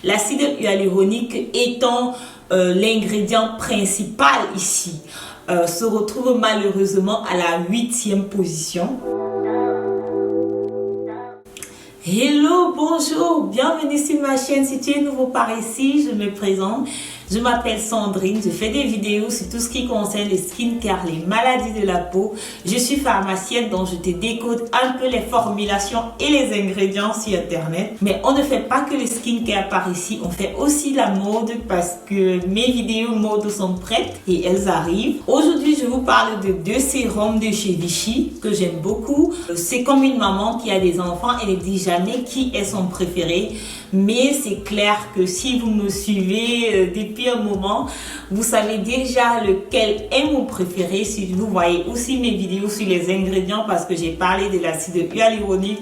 L'acide hyaluronique étant l'ingrédient principal ici, se retrouve malheureusement à la 8e position. Hello, bonjour, bienvenue sur ma chaîne. Si tu es nouveau par ici, je me présente. Je m'appelle Sandrine, je fais des vidéos sur tout ce qui concerne les skincare, les maladies de la peau. Je suis pharmacienne, donc je te décode un peu les formulations et les ingrédients sur internet. Mais on ne fait pas que le skincare par ici, on fait aussi la mode parce que mes vidéos mode sont prêtes et elles arrivent. Aujourd'hui, je vous parle de 2 sérums de chez Vichy que j'aime beaucoup. C'est comme une maman qui a des enfants, elle ne dit jamais qui est son préféré. Mais c'est clair que si vous me suivez depuis un moment, vous savez déjà lequel est mon préféré. Si vous voyez aussi mes vidéos sur les ingrédients, parce que j'ai parlé de l'acide hyaluronique.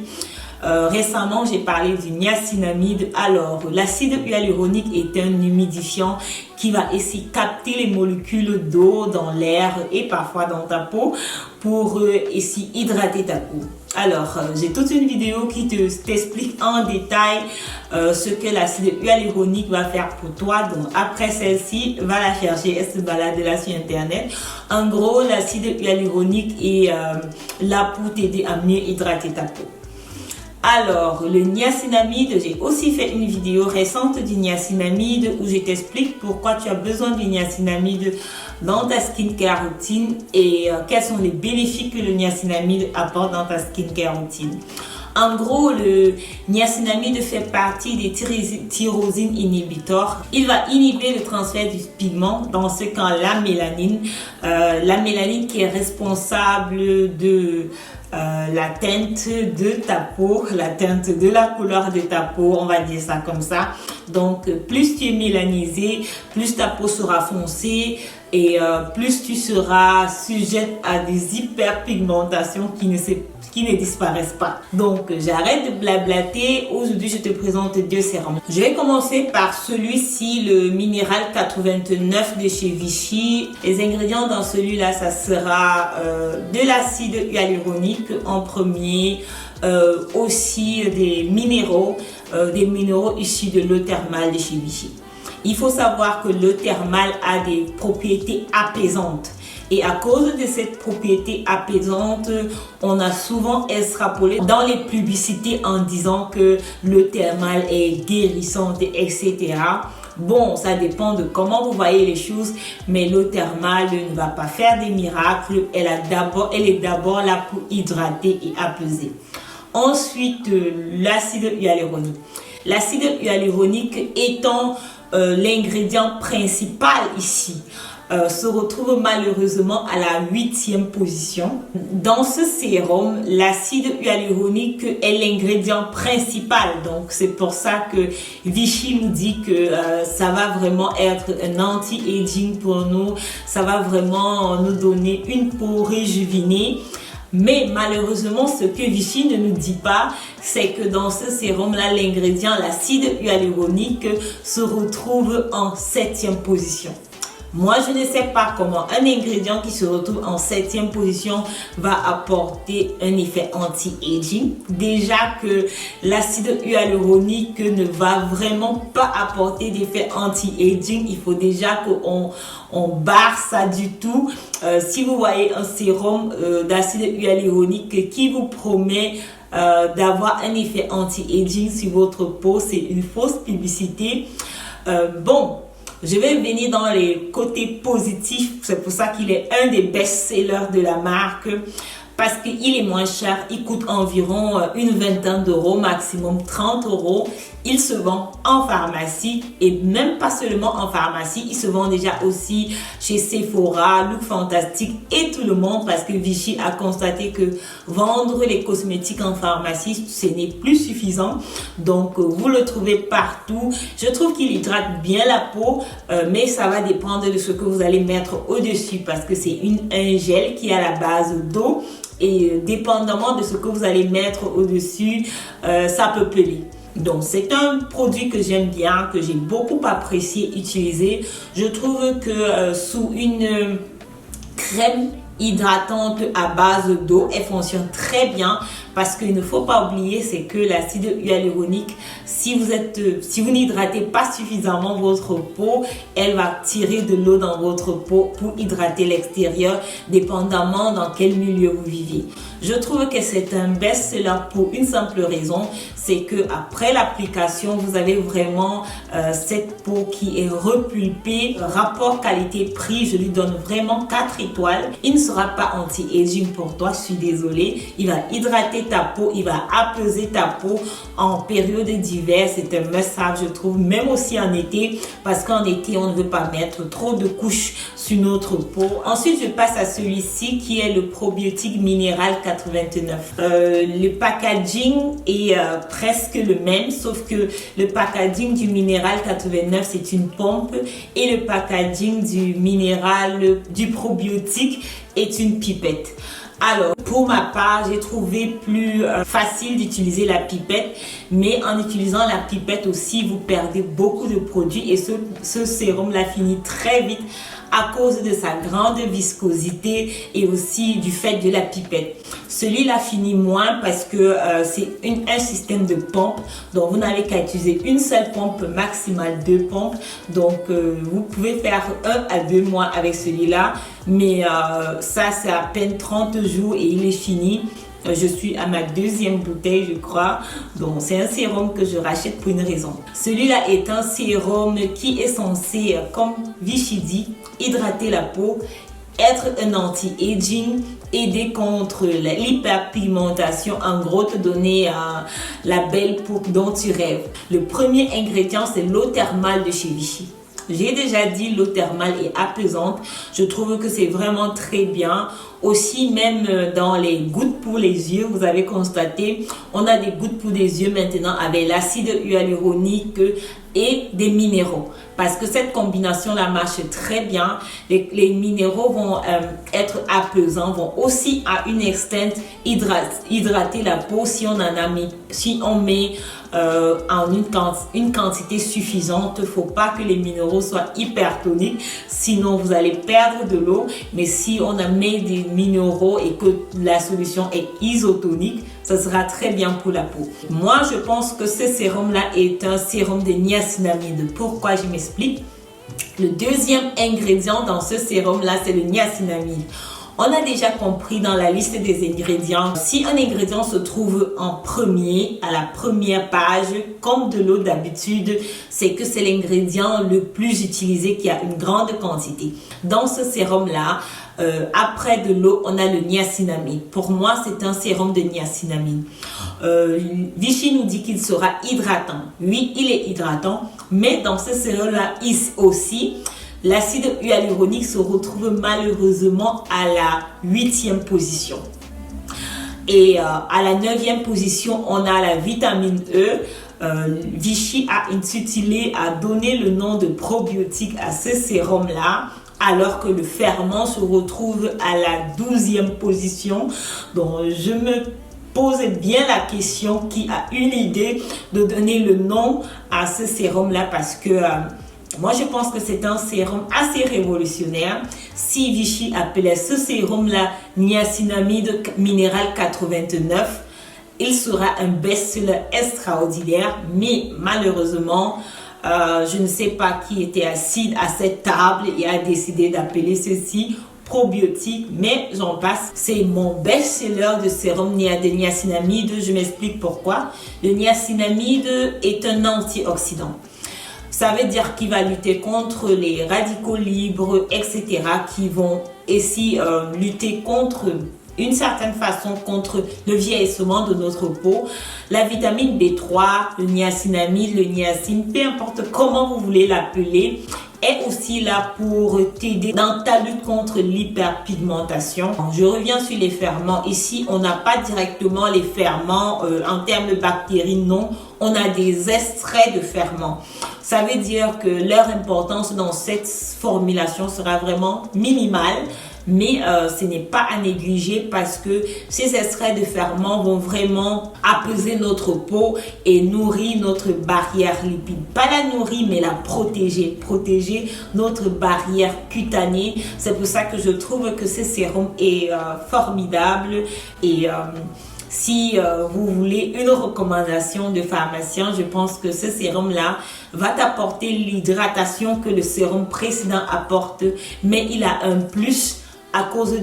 Récemment, j'ai parlé du niacinamide. Alors, l'acide hyaluronique est un humidifiant qui va essayer de capter les molécules d'eau dans l'air et parfois dans ta peau pour essayer d'hydrater ta peau. Alors, j'ai toute une vidéo qui t'explique en détail ce que l'acide hyaluronique va faire pour toi. Donc, après celle-ci, va la chercher, elle se balade là sur internet. En gros, l'acide hyaluronique est là pour t'aider à mieux hydrater ta peau. Alors, le niacinamide, j'ai aussi fait une vidéo récente du niacinamide où je t'explique pourquoi tu as besoin du niacinamide dans ta skincare routine et quels sont les bénéfices que le niacinamide apporte dans ta skincare routine. En gros, le niacinamide fait partie des tyrosine inhibitors. Il va inhiber le transfert du pigment, dans ce cas la mélanine qui est responsable de la teinte de ta peau, la teinte de la couleur de ta peau, on va dire ça comme ça. Donc, plus tu es mélanisé, plus ta peau sera foncée et plus tu seras sujette à des hyperpigmentations qui ne disparaissent pas. Donc, j'arrête de blablater. Aujourd'hui, je te présente 2 sérums. Je vais commencer par celui-ci, le Minéral 89 de chez Vichy. Les ingrédients dans celui-là, ça sera de l'acide hyaluronique en premier, aussi des minéraux issus de l'eau thermale de chez Vichy. Il faut savoir que l'eau thermale a des propriétés apaisantes. Et à cause de cette propriété apaisante, on a souvent extrapolé dans les publicités en disant que l'eau thermale est guérissante, etc. Bon, ça dépend de comment vous voyez les choses, mais l'eau thermale ne va pas faire des miracles. Elle est d'abord là pour hydrater et apaiser. Ensuite, l'acide hyaluronique. L'acide hyaluronique étant l'ingrédient principal ici, se retrouve malheureusement à la 8e position. Dans ce sérum, l'acide hyaluronique est l'ingrédient principal. Donc, c'est pour ça que Vichy nous dit que ça va vraiment être un anti-aging pour nous. Ça va vraiment nous donner une peau réjuvénée. Mais malheureusement, ce que Vichy ne nous dit pas, c'est que dans ce sérum-là, l'ingrédient, l'acide hyaluronique, se retrouve en 7e position. Moi, je ne sais pas comment un ingrédient qui se retrouve en 7e position va apporter un effet anti-aging. Déjà que l'acide hyaluronique ne va vraiment pas apporter d'effet anti-aging. Il faut déjà qu'on barre ça du tout. Si vous voyez un sérum d'acide hyaluronique qui vous promet d'avoir un effet anti-aging sur votre peau, c'est une fausse publicité. Je vais venir dans les côtés positifs. C'est pour ça qu'il est un des best-sellers de la marque. Parce qu'il est moins cher, il coûte environ une vingtaine d'euros, maximum 30 euros. Il se vend en pharmacie et même pas seulement en pharmacie, il se vend déjà aussi chez Sephora, Look Fantastic et tout le monde parce que Vichy a constaté que vendre les cosmétiques en pharmacie, ce n'est plus suffisant. Donc, vous le trouvez partout. Je trouve qu'il hydrate bien la peau, mais ça va dépendre de ce que vous allez mettre au-dessus parce que c'est un gel qui est à la base d'eau. Et dépendamment de ce que vous allez mettre au-dessus, ça peut peler. Donc, c'est un produit que j'aime bien, que j'ai beaucoup apprécié utiliser. Je trouve que sous une crème hydratante à base d'eau, elle fonctionne très bien parce qu'il ne faut pas oublier, c'est que l'acide hyaluronique, si vous n'hydratez pas suffisamment votre peau, elle va tirer de l'eau dans votre peau pour hydrater l'extérieur, dépendamment dans quel milieu vous vivez. Je trouve que c'est un best-seller pour une simple raison, c'est que après l'application, vous avez vraiment cette peau qui est repulpée. Rapport qualité-prix, je lui donne vraiment 4 étoiles. Il ne sera pas anti-aging pour toi, je suis désolée. Il va hydrater ta peau, il va apaiser ta peau en période d'hiver. C'est un must-have, je trouve, même aussi en été, parce qu'en été, on ne veut pas mettre trop de couches sur notre peau. Ensuite, je passe à celui-ci qui est le probiotique minéral 89. Le packaging est presque le même, sauf que le packaging du minéral 89, c'est une pompe, et le packaging du minéral du probiotique est une pipette. Alors, pour ma part, j'ai trouvé plus facile d'utiliser la pipette, mais en utilisant la pipette aussi, vous perdez beaucoup de produits, et ce sérum-là finit très vite à cause de sa grande viscosité et aussi du fait de la pipette. Celui-là finit moins parce que c'est un système de pompe, donc vous n'avez qu'à utiliser une seule pompe, maximale 2 pompes. Donc vous pouvez faire 1 à 2 mois avec celui-là, mais ça c'est à peine 30 jours et il est fini. Je suis à ma 2e bouteille, je crois. Donc, c'est un sérum que je rachète pour une raison. Celui-là est un sérum qui est censé, comme Vichy dit, hydrater la peau, être un anti-aging, aider contre l'hyperpigmentation, en gros te donner la belle peau dont tu rêves. Le premier ingrédient, c'est l'eau thermale de chez Vichy. J'ai déjà dit, l'eau thermale est apaisante. Je trouve que c'est vraiment très bien. Aussi, même dans les gouttes pour les yeux, vous avez constaté, on a des gouttes pour les yeux maintenant avec l'acide hyaluronique et des minéraux. Parce que cette combinaison-là marche très bien. Les minéraux vont être apaisants, vont aussi à une extent hydrater la peau si on met en une quantité suffisante. Il ne faut pas que les minéraux soient hypertoniques, sinon vous allez perdre de l'eau. Mais si on met des minéraux et que la solution est isotonique, ça sera très bien pour la peau. Moi, je pense que ce sérum-là est un sérum de niacinamide. Pourquoi? Je m'explique. Le deuxième ingrédient dans ce sérum-là, c'est le niacinamide. On a déjà compris dans la liste des ingrédients, si un ingrédient se trouve en premier, à la première page, comme de l'eau d'habitude, c'est que c'est l'ingrédient le plus utilisé qui a une grande quantité. Dans ce sérum-là, après de l'eau, on a le niacinamide. Pour moi, c'est un sérum de niacinamide. Vichy nous dit qu'il sera hydratant. Oui, il est hydratant, mais dans ce sérum-là aussi, l'acide hyaluronique se retrouve malheureusement à la 8e position. Et à la 9e position, on a la vitamine E. Vichy a intitulé, a donné le nom de probiotique à ce sérum-là, alors que le ferment se retrouve à la 12e position. Donc, je me pose bien la question qui a une idée de donner le nom à ce sérum-là, parce que moi, je pense que c'est un sérum assez révolutionnaire. Si Vichy appelait ce sérum-là niacinamide minéral 89, il sera un best-seller extraordinaire. Mais malheureusement, je ne sais pas qui était assis à cette table et a décidé d'appeler ceci probiotique, mais j'en passe. C'est mon best-seller de sérum de niacinamide. Je m'explique pourquoi. Le niacinamide est un antioxydant. Ça veut dire qu'il va lutter contre les radicaux libres, etc., qui vont aussi lutter contre, une certaine façon, contre le vieillissement de notre peau. La vitamine B3, le niacinamide, le niacine, peu importe comment vous voulez l'appeler, est aussi là pour t'aider dans ta lutte contre l'hyperpigmentation. Je reviens sur les ferments. Ici, on n'a pas directement les ferments en termes de bactéries, non. On a des extraits de ferments. Ça veut dire que leur importance dans cette formulation sera vraiment minimale, mais ce n'est pas à négliger parce que ces extraits de ferments vont vraiment apaiser notre peau et nourrir notre barrière lipide. Pas la nourrir, mais la protéger. Protéger notre barrière cutanée. C'est pour ça que je trouve que ce sérum est formidable et Si vous voulez une recommandation de pharmacien, je pense que ce sérum-là va t'apporter l'hydratation que le sérum précédent apporte, mais il a un plus à cause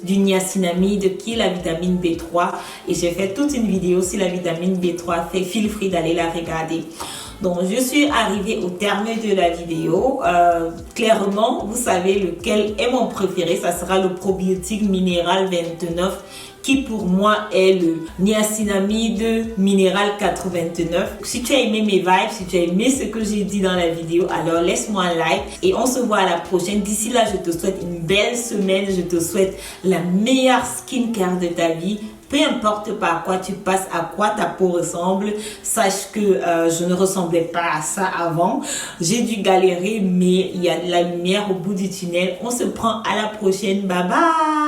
du niacinamide qui est la vitamine B3, et j'ai fait toute une vidéo sur la vitamine B3, feel free d'aller la regarder. Donc je suis arrivée au terme de la vidéo. Clairement, vous savez lequel est mon préféré, ça sera le probiotique minéral 29 qui pour moi est le niacinamide minéral 429. Si tu as aimé mes vibes, si tu as aimé ce que j'ai dit dans la vidéo, alors laisse-moi un like et on se voit à la prochaine. D'ici là, je te souhaite une belle semaine, je te souhaite la meilleure skincare de ta vie. Peu importe par quoi tu passes, à quoi ta peau ressemble, sache que je ne ressemblais pas à ça avant. J'ai dû galérer, mais il y a de la lumière au bout du tunnel. On se prend à la prochaine. Bye bye!